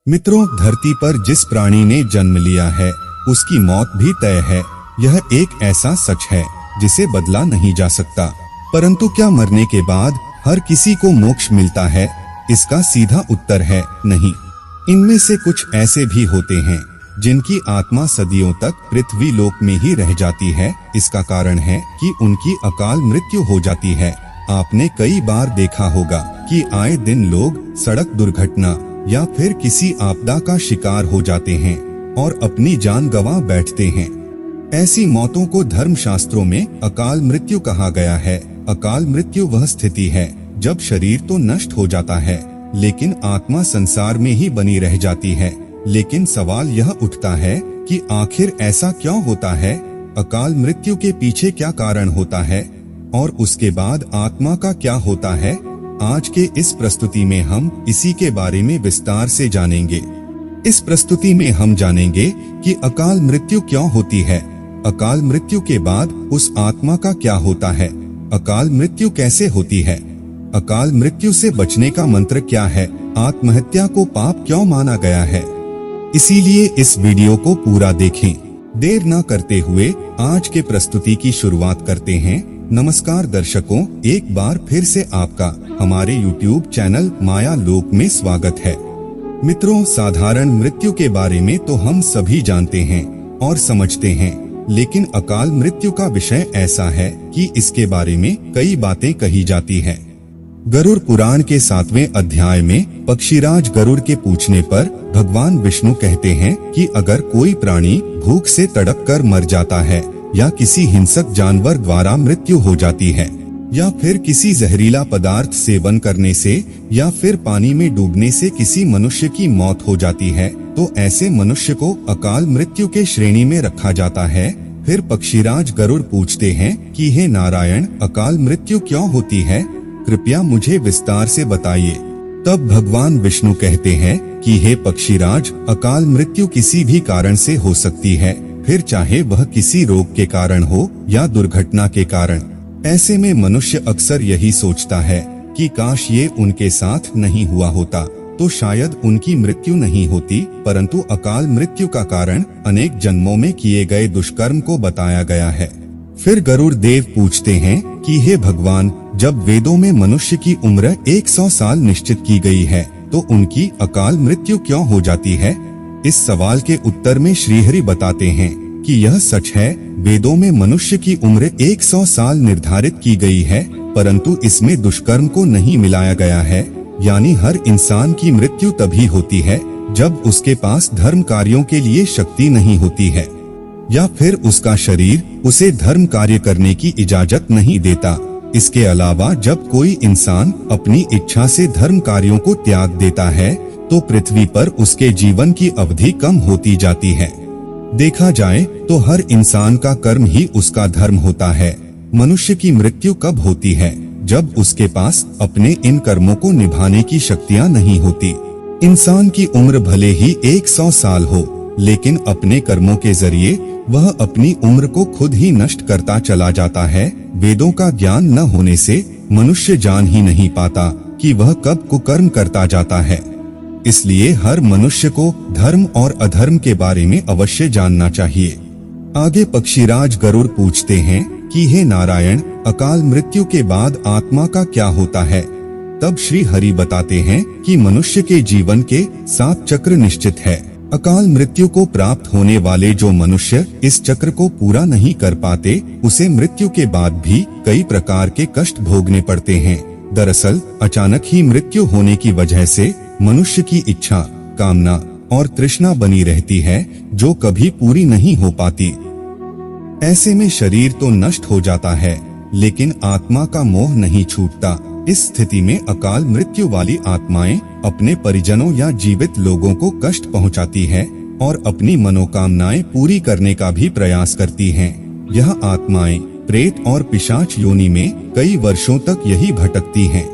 मित्रों, धरती पर जिस प्राणी ने जन्म लिया है उसकी मौत भी तय है। यह एक ऐसा सच है जिसे बदला नहीं जा सकता। परंतु क्या मरने के बाद हर किसी को मोक्ष मिलता है? इसका सीधा उत्तर है नहीं। इनमें से कुछ ऐसे भी होते हैं जिनकी आत्मा सदियों तक पृथ्वी लोक में ही रह जाती है। इसका कारण है कि उनकी अकाल मृत्यु हो जाती है। आपने कई बार देखा होगा कि आए दिन लोग सड़क दुर्घटना या फिर किसी आपदा का शिकार हो जाते हैं और अपनी जान गंवा बैठते हैं। ऐसी मौतों को धर्मशास्त्रों में अकाल मृत्यु कहा गया है। अकाल मृत्यु वह स्थिति है जब शरीर तो नष्ट हो जाता है लेकिन आत्मा संसार में ही बनी रह जाती है। लेकिन सवाल यह उठता है कि आखिर ऐसा क्यों होता है? अकाल मृत्यु के पीछे क्या कारण होता है और उसके बाद आत्मा का क्या होता है? आज के इस प्रस्तुति में हम इसी के बारे में विस्तार से जानेंगे। इस प्रस्तुति में हम जानेंगे कि अकाल मृत्यु क्यों होती है, अकाल मृत्यु के बाद उस आत्मा का क्या होता है, अकाल मृत्यु कैसे होती है, अकाल मृत्यु से बचने का मंत्र क्या है, आत्महत्या को पाप क्यों माना गया है। इसीलिए इस वीडियो को पूरा देखें। देर न करते हुए आज के प्रस्तुति की शुरुआत करते हैं। नमस्कार दर्शकों, एक बार फिर से आपका हमारे YouTube चैनल माया लोक में स्वागत है। मित्रों, साधारण मृत्यु के बारे में तो हम सभी जानते हैं और समझते हैं, लेकिन अकाल मृत्यु का विषय ऐसा है कि इसके बारे में कई बातें कही जाती है। गरुड़ पुराण के 7वें अध्याय में पक्षीराज गरुड़ के पूछने पर भगवान विष्णु कहते हैं कि अगर कोई प्राणी भूख से तड़प कर मर जाता है या किसी हिंसक जानवर द्वारा मृत्यु हो जाती है या फिर किसी जहरीला पदार्थ सेवन करने से या फिर पानी में डूबने से किसी मनुष्य की मौत हो जाती है तो ऐसे मनुष्य को अकाल मृत्यु के श्रेणी में रखा जाता है। फिर पक्षीराज गरुड़ पूछते हैं कि हे नारायण, अकाल मृत्यु क्यों होती है? कृपया मुझे विस्तार से बताइए। तब भगवान विष्णु कहते हैं कि हे पक्षीराज, अकाल मृत्यु किसी भी कारण से हो सकती है, फिर चाहे वह किसी रोग के कारण हो या दुर्घटना के कारण। ऐसे में मनुष्य अक्सर यही सोचता है कि काश ये उनके साथ नहीं हुआ होता तो शायद उनकी मृत्यु नहीं होती। परंतु अकाल मृत्यु का कारण अनेक जन्मों में किए गए दुष्कर्म को बताया गया है। फिर गरुड़ देव पूछते हैं कि हे भगवान, जब वेदों में मनुष्य की उम्र 100 साल निश्चित की गई है तो उनकी अकाल मृत्यु क्यों हो जाती है? इस सवाल के उत्तर में श्रीहरि बताते हैं कि यह सच है, वेदों में मनुष्य की उम्र 100 साल निर्धारित की गई है, परंतु इसमें दुष्कर्म को नहीं मिलाया गया है। यानी हर इंसान की मृत्यु तभी होती है जब उसके पास धर्म कार्यों के लिए शक्ति नहीं होती है या फिर उसका शरीर उसे धर्म कार्य करने की इजाजत नहीं देता। इसके अलावा जब कोई इंसान अपनी इच्छा से धर्म कार्यों को त्याग देता है तो पृथ्वी पर उसके जीवन की अवधि कम होती जाती है। देखा जाए तो हर इंसान का कर्म ही उसका धर्म होता है। मनुष्य की मृत्यु कब होती है? जब उसके पास अपने इन कर्मों को निभाने की शक्तियां नहीं होती। इंसान की उम्र भले ही 100 साल हो, लेकिन अपने कर्मों के जरिए वह अपनी उम्र को खुद ही नष्ट करता चला जाता है। वेदों का ज्ञान न होने से मनुष्य जान ही नहीं पाता कि वह कब कुकर्म करता जाता है। इसलिए हर मनुष्य को धर्म और अधर्म के बारे में अवश्य जानना चाहिए। आगे पक्षीराज गरुड़ पूछते हैं कि हे नारायण, अकाल मृत्यु के बाद आत्मा का क्या होता है? तब श्री हरि बताते हैं कि मनुष्य के जीवन के 7 चक्र निश्चित है। अकाल मृत्यु को प्राप्त होने वाले जो मनुष्य इस चक्र को पूरा नहीं कर पाते उसे मृत्यु के बाद भी कई प्रकार के कष्ट भोगने पड़ते हैं। दरअसल अचानक ही मृत्यु होने की वजह से मनुष्य की इच्छा, कामना और तृष्णा बनी रहती है जो कभी पूरी नहीं हो पाती। ऐसे में शरीर तो नष्ट हो जाता है लेकिन आत्मा का मोह नहीं छूटता। इस स्थिति में अकाल मृत्यु वाली आत्माएं अपने परिजनों या जीवित लोगों को कष्ट पहुंचाती है और अपनी मनोकामनाएं पूरी करने का भी प्रयास करती हैं। यह आत्माएं प्रेत और पिशाच योनि में कई वर्षों तक यही भटकती हैं।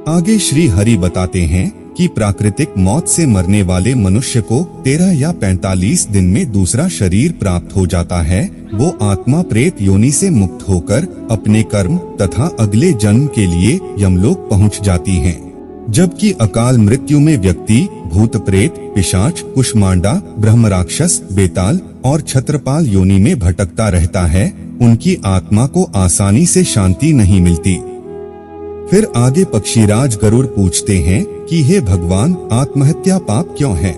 आगे श्री हरि बताते हैं कि प्राकृतिक मौत से मरने वाले मनुष्य को 13 या 45 दिन में दूसरा शरीर प्राप्त हो जाता है। वो आत्मा प्रेत योनि से मुक्त होकर अपने कर्म तथा अगले जन्म के लिए यमलोक पहुंच जाती है। जबकि अकाल मृत्यु में व्यक्ति भूत प्रेत, पिशाच, कुष्मांडा, ब्रह्म राक्षस, बेताल और छत्रपाल योनि में भटकता रहता है, उनकी आत्मा को आसानी से शांति नहीं मिलती। फिर आगे पक्षीराज गरुड़ पूछते हैं कि हे भगवान, आत्महत्या पाप क्यों है?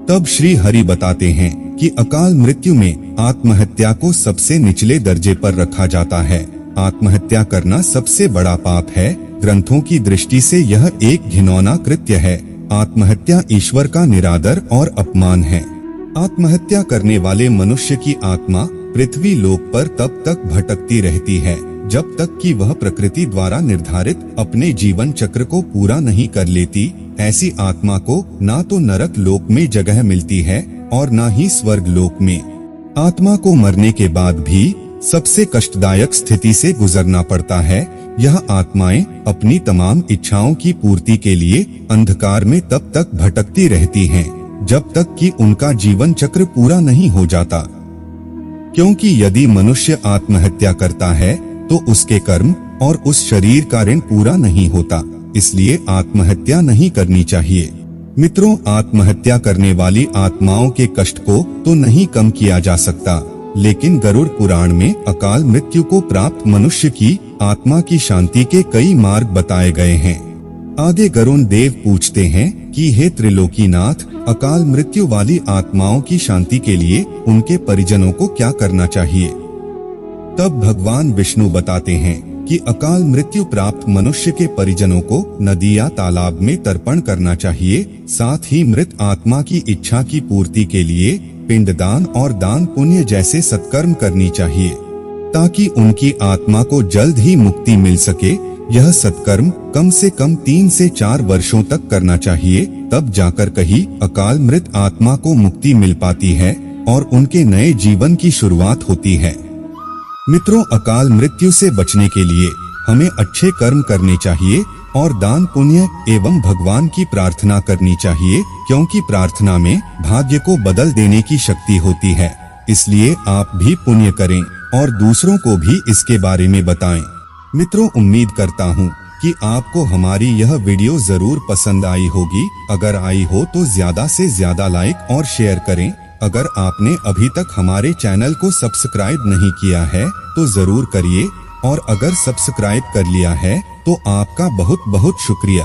तब श्री हरि बताते हैं कि अकाल मृत्यु में आत्महत्या को सबसे निचले दर्जे पर रखा जाता है। आत्महत्या करना सबसे बड़ा पाप है। ग्रंथों की दृष्टि से यह एक घिनौना कृत्य है। आत्महत्या ईश्वर का निरादर और अपमान है। आत्महत्या करने वाले मनुष्य की आत्मा पृथ्वी लोक पर तब तक भटकती रहती है जब तक कि वह प्रकृति द्वारा निर्धारित अपने जीवन चक्र को पूरा नहीं कर लेती। ऐसी आत्मा को ना तो नरक लोक में जगह मिलती है और ना ही स्वर्ग लोक में। आत्मा को मरने के बाद भी सबसे कष्टदायक स्थिति से गुजरना पड़ता है। यह आत्माएं अपनी तमाम इच्छाओं की पूर्ति के लिए अंधकार में तब तक भटकती रहती हैं जब तक कि उनका जीवन चक्र पूरा नहीं हो जाता। क्योंकि यदि मनुष्य आत्महत्या करता है तो उसके कर्म और उस शरीर का ऋण पूरा नहीं होता, इसलिए आत्महत्या नहीं करनी चाहिए। मित्रों, आत्महत्या करने वाली आत्माओं के कष्ट को तो नहीं कम किया जा सकता, लेकिन गरुड़ पुराण में अकाल मृत्यु को प्राप्त मनुष्य की आत्मा की शांति के कई मार्ग बताए गए हैं। आगे गरुड़ देव पूछते हैं कि हे त्रिलोकीनाथ, अकाल मृत्यु वाली आत्माओं की शांति के लिए उनके परिजनों को क्या करना चाहिए? तब भगवान विष्णु बताते हैं कि अकाल मृत्यु प्राप्त मनुष्य के परिजनों को नदी या तालाब में तर्पण करना चाहिए। साथ ही मृत आत्मा की इच्छा की पूर्ति के लिए पिंडदान और दान पुण्य जैसे सत्कर्म करनी चाहिए ताकि उनकी आत्मा को जल्द ही मुक्ति मिल सके। यह सत्कर्म कम से कम 3 से 4 वर्षों तक करना चाहिए, तब जाकर कहीं अकाल मृत आत्मा को मुक्ति मिल पाती है और उनके नए जीवन की शुरुआत होती है। मित्रों, अकाल मृत्यु से बचने के लिए हमें अच्छे कर्म करने चाहिए और दान पुण्य एवं भगवान की प्रार्थना करनी चाहिए, क्योंकि प्रार्थना में भाग्य को बदल देने की शक्ति होती है। इसलिए आप भी पुण्य करें और दूसरों को भी इसके बारे में बताएं। मित्रों, उम्मीद करता हूँ कि आपको हमारी यह वीडियो जरूर पसंद आई होगी। अगर आई हो तो ज्यादा से ज्यादा लाइक और शेयर करें। अगर आपने अभी तक हमारे चैनल को सब्सक्राइब नहीं किया है तो जरूर करिए, और अगर सब्सक्राइब कर लिया है तो आपका बहुत बहुत शुक्रिया।